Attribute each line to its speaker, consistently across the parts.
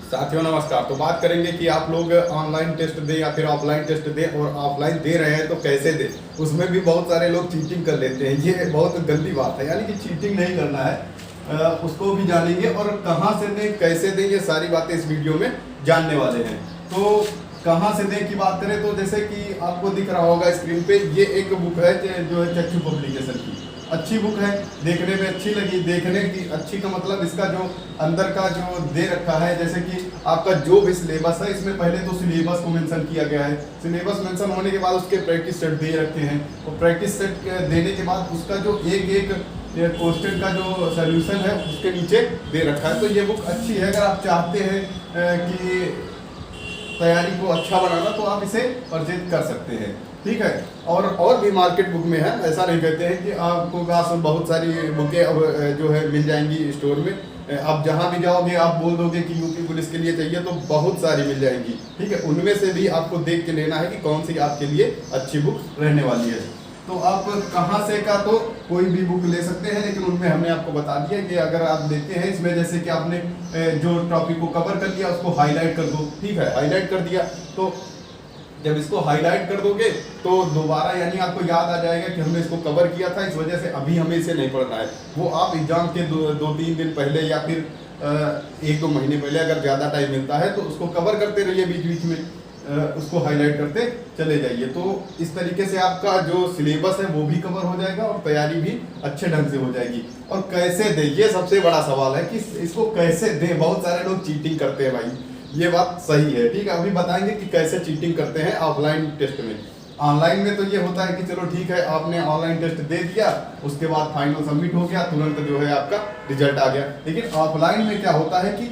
Speaker 1: साथियों नमस्कार। तो बात करेंगे कि आप लोग ऑनलाइन टेस्ट दें या फिर ऑफलाइन टेस्ट दें, और ऑफलाइन दे रहे हैं तो कैसे दें। उसमें भी बहुत सारे लोग चीटिंग कर लेते हैं, ये बहुत गंदी बात है। यानी कि चीटिंग नहीं करना है, उसको भी जानेंगे और कहाँ से दें कैसे दें, ये सारी बातें इस वीडियो में जानने वाले हैं। तो कहाँ से दें की बात करें तो जैसे कि आपको दिख रहा होगा स्क्रीन पे, ये एक बुक है जो है चक्षु पब्लिकेशन की। अच्छी बुक है, देखने में अच्छी लगी। देखने की अच्छी का मतलब इसका जो अंदर का जो दे रखा है, जैसे कि आपका जो भी सिलेबस है, इसमें पहले तो सिलेबस को मेंशन किया गया है। सिलेबस मेंशन होने के बाद उसके प्रैक्टिस सेट दे रखे हैं, और प्रैक्टिस सेट देने के बाद उसका जो एक क्वेश्चन का जो सोल्यूशन है उसके नीचे दे रखा है। तो ये बुक अच्छी है। अगर आप चाहते हैं कि तैयारी को अच्छा बनाना तो आप इसे परचेज कर सकते हैं, ठीक है। और भी मार्केट बुक में है, ऐसा नहीं कहते हैं कि आपको पास बहुत सारी बुकें अब जो है मिल जाएंगी स्टोर में। आप जहां भी जाओगे आप बोल दोगे कि यूपी पुलिस के लिए चाहिए तो बहुत सारी मिल जाएंगी, ठीक है। उनमें से भी आपको देख के लेना है कि कौन सी आपके लिए अच्छी बुक रहने वाली है। तो आप कहाँ से का तो कोई भी बुक ले सकते हैं, लेकिन उनमें हमने आपको बता दिया कि अगर आप लेते हैं इसमें, जैसे कि आपने जो टॉपिक को कवर कर दिया उसको हाईलाइट कर दो, ठीक है। हाईलाइट कर दिया तो जब इसको हाईलाइट कर दोगे तो दोबारा यानी आपको याद आ जाएगा कि हमने इसको कवर किया था, इस वजह से अभी हमें इसे नहीं पढ़ना है। वो आप एग्जाम के दो तीन दिन पहले या फिर 1-2 महीने पहले अगर ज़्यादा टाइम मिलता है तो उसको कवर करते रहिए, बीच बीच में उसको हाईलाइट करते चले जाइए। तो इस तरीके से आपका जो सिलेबस है वो भी कवर हो जाएगा और तैयारी भी अच्छे ढंग से हो जाएगी। और कैसे दें, ये सबसे बड़ा सवाल है कि इसको कैसे दें। बहुत सारे लोग चीटिंग करते हैं भाई, ये बात सही है, ठीक है। अभी बताएंगे कि कैसे चीटिंग करते हैं ऑफलाइन टेस्ट में। ऑनलाइन में तो ये होता है कि चलो ठीक है, आपने ऑनलाइन टेस्ट दे दिया, उसके बाद फाइनल सबमिट हो गया, तुरंत जो है आपका रिजल्ट आ गया। लेकिन ऑफलाइन में क्या होता है कि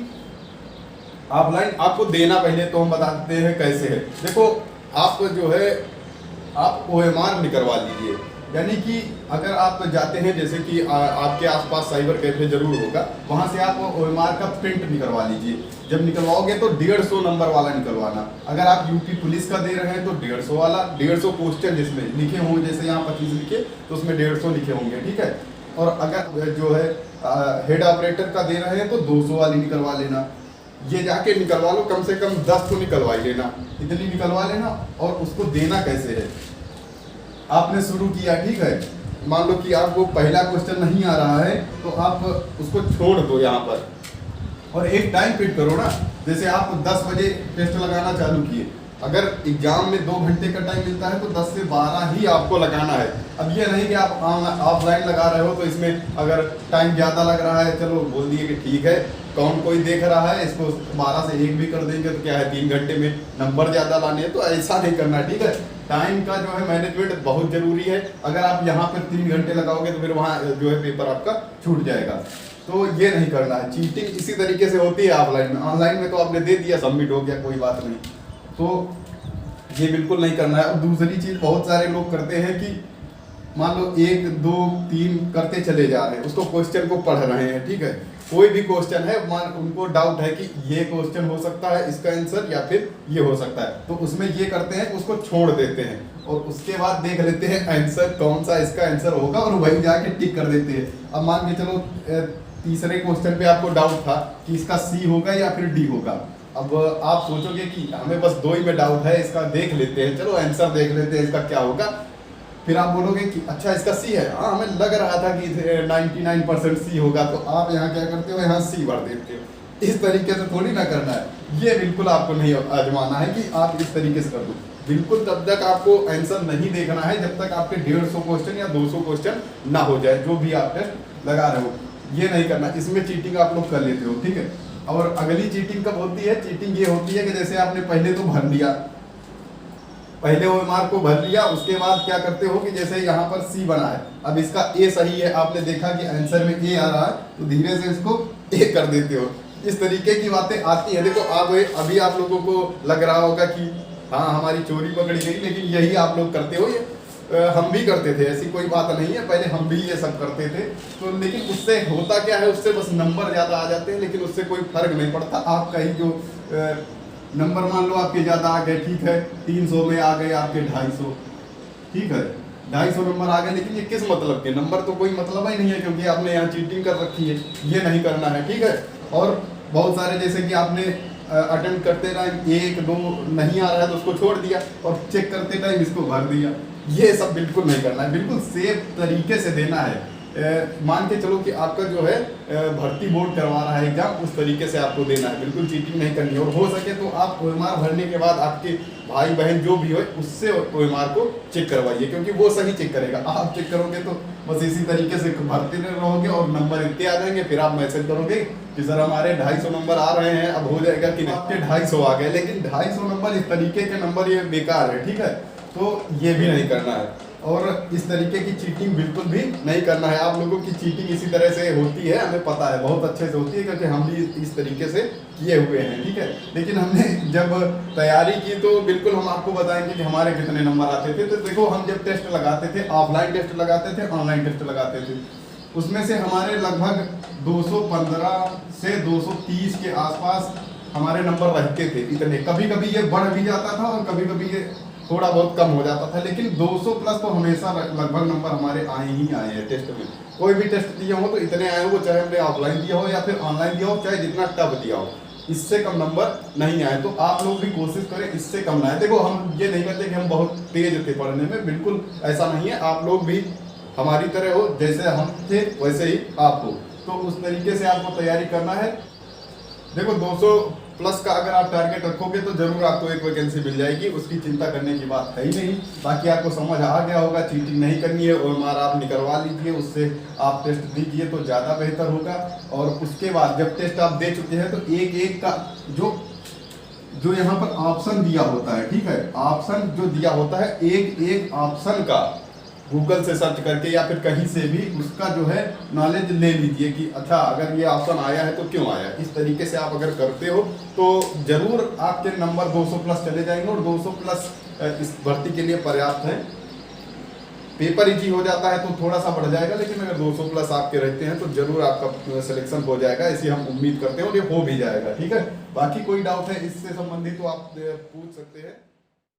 Speaker 1: ऑफलाइन आपको देना, पहले तो हम बताते हैं कैसे है। देखो, आप जो है आप OMR निकलवा लीजिए। यानी कि अगर आप जाते हैं, जैसे कि आपके आसपास साइबर कैफे जरूर होगा, वहां से आप OMR का प्रिंट निकलवा लीजिए। जब निकलवाओगे तो 150 नंबर वाला निकलवाना। अगर आप यूपी पुलिस का दे रहे हैं तो 150 वाला, 150 क्वेश्चन जिसमें लिखे होंगे, जैसे यहाँ 25 लिखे तो उसमें 150 लिखे होंगे, ठीक है। और अगर जो है हेड ऑपरेटर का दे रहे हैं तो 200 वाली निकलवा लेना। ये जाके निकलवा लो, कम से कम 10 तो निकलवा ही लेना, इतनी निकलवा लेना। और उसको देना कैसे है, आपने शुरू किया, ठीक है। मान लो कि आपको पहला क्वेश्चन नहीं आ रहा है तो आप उसको छोड़ दो यहाँ पर, और एक टाइम फिट करो ना। जैसे आप 10 बजे टेस्ट लगाना चालू किए, अगर एग्जाम में 2 घंटे का टाइम मिलता है तो 10 से 12 ही आपको लगाना है। अब ये नहीं कि आप ऑफलाइन लगा रहे हो तो इसमें अगर टाइम ज़्यादा लग रहा है, चलो बोल दिए कि ठीक है, कौन कोई देख रहा है, इसको 12 से 1 भी कर देंगे तो क्या है, 3 घंटे में नंबर ज़्यादा लाने हैं। तो ऐसा नहीं करना, ठीक है। टाइम का जो है मैनेजमेंट बहुत ज़रूरी है। अगर आप यहाँ पर 3 घंटे लगाओगे तो फिर वहाँ जो है पेपर आपका छूट जाएगा। तो ये नहीं करना है। चीटिंग इसी तरीके से होती है ऑफलाइन में। ऑनलाइन में तो आपने दे दिया, सबमिट हो गया, कोई बात नहीं। तो ये बिल्कुल नहीं करना है। और दूसरी चीज़ बहुत सारे लोग करते हैं कि मान लो 1, 2, 3 करते चले जा रहे हैं, उसको क्वेश्चन को पढ़ रहे हैं, ठीक है। कोई भी क्वेश्चन है, उनको डाउट है कि ये क्वेश्चन हो सकता है इसका आंसर, या फिर ये हो सकता है, तो उसमें ये करते हैं, उसको छोड़ देते हैं और उसके बाद देख लेते हैं आंसर कौन सा इसका आंसर होगा, और वही जाके टिक कर देते हैं। अब मान के चलो तीसरे क्वेश्चन पे आपको डाउट था कि इसका C होगा या फिर D होगा। अब आप सोचोगे कि हमें बस 2 ही में डाउट है, इसका देख लेते हैं, चलो आंसर देख लेते हैं इसका क्या होगा। फिर आप बोलोगे कि अच्छा इसका C है, हाँ हमें लग रहा था कि 99% C होगा, तो आप यहाँ क्या करते हो, यहाँ C भर देते हो। इस तरीके से थोड़ी ना करना है। ये बिल्कुल आपको नहीं आजमाना है कि आप इस तरीके से कर दो। बिल्कुल तब तक आपको आंसर नहीं देखना है जब तक आपके 150 क्वेश्चन या 200 क्वेश्चन ना हो जाए, जो भी आप टेस्ट लगा रहे हो। ये नहीं करना, इसमें चीटिंग आप लोग कर लेते हो, ठीक है। और अगली चीटिंग कब होती है, चीटिंग ये होती है कि जैसे आपने पहले तो भर लिया, पहले OMR को भर लिया, उसके बाद क्या करते हो कि जैसे यहाँ पर C बना है, अब इसका A सही है, आपने देखा कि आंसर में A आ रहा है, तो धीरे से इसको A कर देते हो। इस तरीके की बातें आती हैं। देखो आप अभी आप लोगों को लग रहा होगा कि हाँ हमारी चोरी पकड़ी गई, लेकिन यही आप लोग करते हो। ये हम भी करते थे, ऐसी कोई बात नहीं है, पहले हम भी ये सब करते थे। तो लेकिन उससे होता क्या है, उससे बस नंबर ज़्यादा आ जाते हैं, लेकिन उससे कोई फर्क नहीं पड़ता। आपका ही जो नंबर मान लो आपके ज़्यादा आ गए, ठीक है, 300 में आ गए आपके 250, ठीक है, 250 नंबर आ गए, लेकिन ये किस मतलब के नंबर, तो कोई मतलब ही नहीं है, क्योंकि आपने यहाँ चीटिंग कर रखी है। ये नहीं करना है, ठीक है। और बहुत सारे जैसे कि आपने अटेम्प्ट करते टाइम 1 2 नहीं आ रहा है तो उसको छोड़ दिया, और चेक करते टाइम इसको भर दिया। ये सब बिल्कुल नहीं करना है, बिल्कुल सेफ तरीके से देना है। मान के चलो कि आपका जो है भर्ती बोर्ड करवा रहा है एग्जाम, उस तरीके से आपको देना है, बिल्कुल चीटिंग नहीं करनी है। और हो सके तो आप OMR भरने के बाद आपके भाई बहन जो भी हो उससे OMR को चेक करवाइए, क्योंकि वो सही चेक करेगा। आप चेक करोगे तो बस इसी तरीके से भरते रहोगे और नंबर इतने आ जाएंगे, फिर आप मैसेज करोगे कि सर हमारे 250 नंबर आ रहे हैं, अब हो जाएगा कि नहीं। आपके 250 आ गए, लेकिन 250 नंबर इस तरीके के नंबर ये बेकार है, ठीक है। तो ये भी नहीं करना है, और इस तरीके की चीटिंग बिल्कुल भी नहीं करना है। आप लोगों की चीटिंग इसी तरह से होती है, हमें पता है, बहुत अच्छे से होती है, क्योंकि हम भी इस तरीके से किए हुए हैं, ठीक है। लेकिन हमने जब तैयारी की तो बिल्कुल हम आपको बताएंगे कि हमारे कितने नंबर आते थे। तो देखो, हम जब टेस्ट लगाते थे, ऑफलाइन टेस्ट लगाते थे, ऑनलाइन टेस्ट लगाते थे, उसमें से हमारे लगभग 215 से 230 के आसपास हमारे नंबर रहते थे। इतने, कभी कभी ये बढ़ भी जाता था और कभी कभी ये थोड़ा बहुत कम हो जाता था, लेकिन 200 प्लस तो हमेशा लगभग नंबर हमारे आए ही आए हैं टेस्ट में। कोई भी टेस्ट दिए हो तो इतने आए हो, चाहे हमने ऑफलाइन दिया हो या फिर ऑनलाइन दिया हो, चाहे जितना टफ दिया हो, इससे कम नंबर नहीं आए। तो आप लोग भी कोशिश करें इससे कम ना आए। देखो, हम ये नहीं कहते कि हम बहुत तेज थे पढ़ने में, बिल्कुल ऐसा नहीं है। आप लोग भी हमारी तरह हो, जैसे हम थे वैसे ही आप हो, तो उस तरीके से आपको तैयारी करना है। देखो, 200 प्लस का अगर आप टारगेट रखोगे तो जरूर आपको एक वैकेंसी मिल जाएगी, उसकी चिंता करने की बात है ही नहीं। बाकी आपको समझ आ गया होगा, चीटिंग नहीं करनी है, OMR आप निकलवा लीजिए, उससे आप टेस्ट दीजिए तो ज़्यादा बेहतर होगा। और उसके बाद जब टेस्ट आप दे चुके हैं तो एक एक का जो यहाँ पर ऑप्शन दिया होता है, ठीक है, ऑप्शन जो दिया होता है, एक एक ऑप्शन का गूगल से सर्च करके या फिर कहीं से भी उसका जो है नॉलेज ले लीजिए कि अच्छा, अगर ये ऑप्शन आया है तो क्यों आया। इस तरीके से आप अगर करते हो तो जरूर आपके नंबर 200 प्लस चले जाएंगे, और 200 प्लस इस भर्ती के लिए पर्याप्त है। पेपर इजी हो जाता है तो थोड़ा सा बढ़ जाएगा, लेकिन अगर 200 प्लस आपके रहते हैं तो जरूर आपका सिलेक्शन हो जाएगा, ऐसी हम उम्मीद करते हैं, और ये हो भी जाएगा, ठीक है। बाकी कोई डाउट है इससे संबंधित तो आप पूछ सकते हैं।